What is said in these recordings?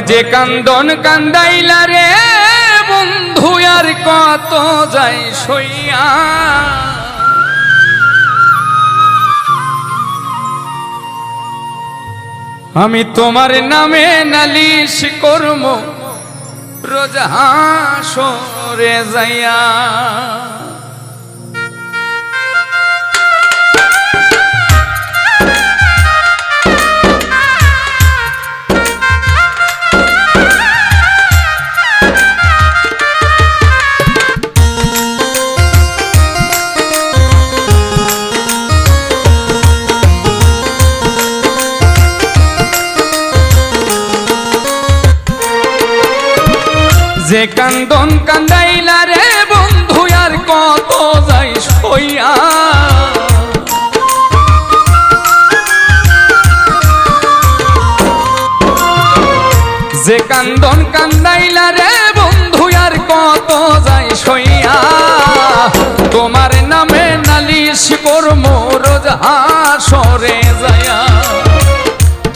যে কান্দন কান্দাইলা রে বন্ধু আর কত যাই সইয়া আমি তোমার নামে নালিশ করব রোজ হাসরে যাইয়া যে কান্দন কান্দাইলা রে বন্ধু আর কত যাই সইয়া যে কান্দন কান্দাইলা রে বন্ধু আর কত যাই সইয়া তোমার নামে নালিশ করব রোজ হাসরে যাইয়া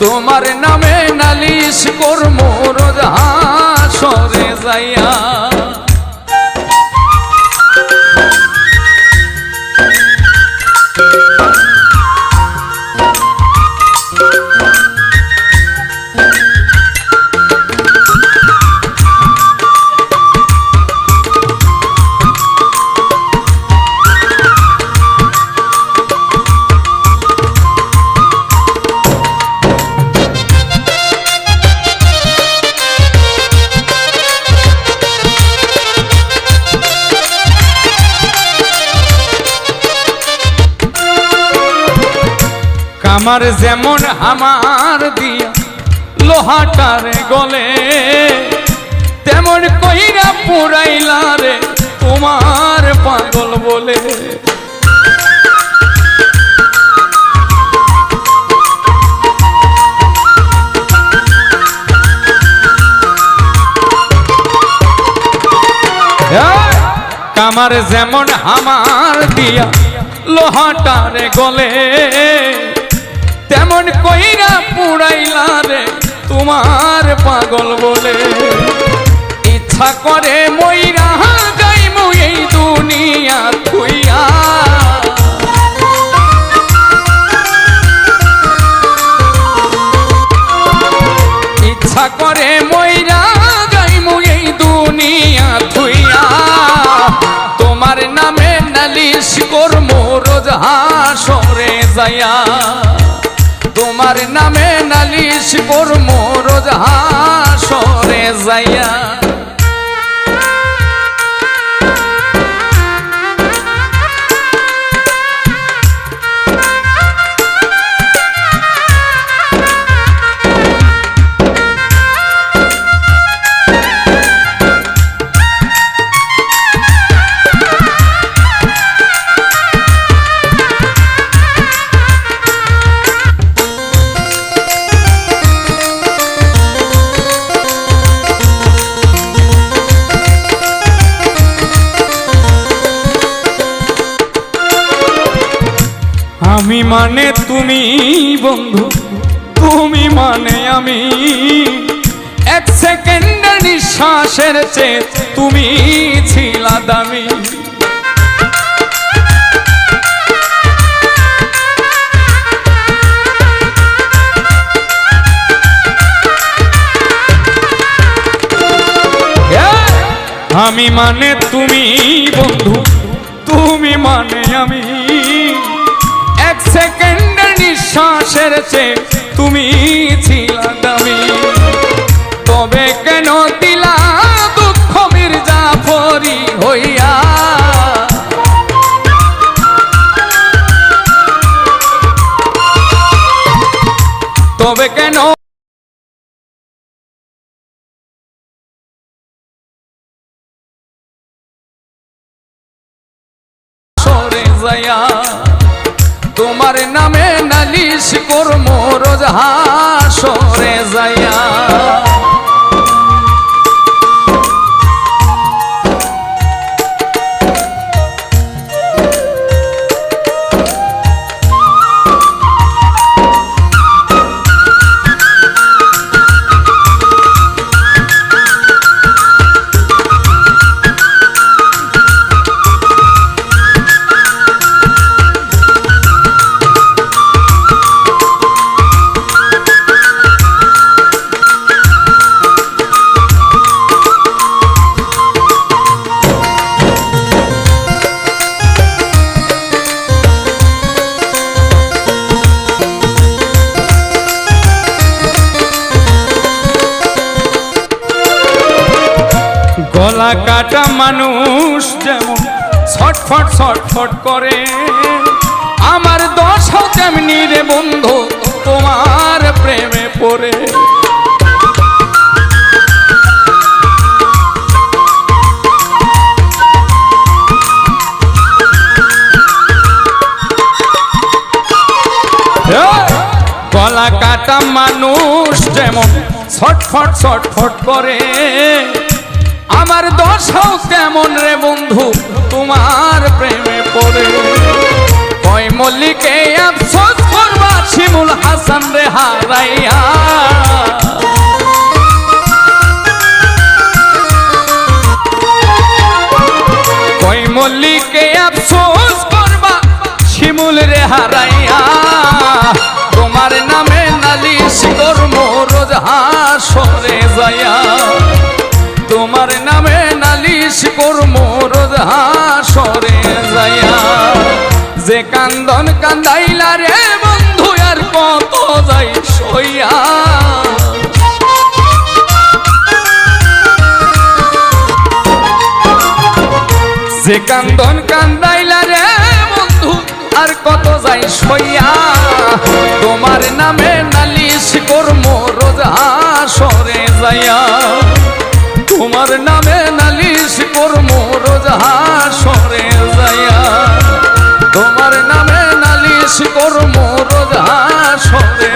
তোমার নামে নালিশ করব রোজ হাসরে যাইয়া আমার যেমন আমার দিয়া লোহাটার গলে তেমন কইরা পুরাইলা রে তোমার পাগল বলে আমার যেমন আমার দিয়া লোহাটার গলে তেমন কইরা পুরাইলা রে তোমার পাগল বলে ইচ্ছা করে মইরা যাইমু এই দুনিয়া থুইয়া ইচ্ছা করে মইরা যাইমু এই দুনিয়া থুইয়া তোমার নামে নালিশ করবো রোজ হাসরে যাইয়া তোমার নামে নালিশ করব রোজ হাসরে যাইয়া আমি মানে তুমি বন্ধু তুমি মানে আমি এক সেকেন্ডের নিঃশ্বাসের চেয়ে তুমি ছিলা দামি আমি মানে তুমি বন্ধু তুমি মানে আমি এক সেকেন্ডের নিঃশ্বাসের চেয়ে তুমি ছিলা দামি তবে কেন দিলা দুঃখ মির্জাফরি হইয়া তবে কেন সরে যাইয়া তোমার নামে নালিশ করব রোজ হাসরে যাইয়া গলা কাটা মানুষ যেমন ছটফট ছটফট করে, আমার দশাও তেমনি রে বন্ধু তোমার প্রেমে পড়ে। গলা কাটা মানুষ যেমন ছটফট ছটফট করে, আমার দশাও তেমন রে বন্ধু তোমার প্রেমে পড়ে। কয় মল্লিকে আফসোস করবা শিমুল হাসান রে হারাইয়া, কয় মল্লিকে আফসোস করবা শিমুল রে হারাইয়া, তোমার নামে নালিশ করবো রোজ হাসরে যাইয়া, তোমার নামে নালিশ করবো রোজ হাসরে যাইয়া। যে কান্দন কান্দাইলা রে বন্ধু আর কত যাই সইয়া, যে কান্দন কান্দাইলা রে বন্ধু আর কত যাই সইয়া, তোমার নামে নালিশ করবো রোজ হাসরে যাইয়া, তোমার নামে নালিশ করবো রোজ হাসরে যাইয়া, তোমার নামে নালিশ করবো রোজ হাসরে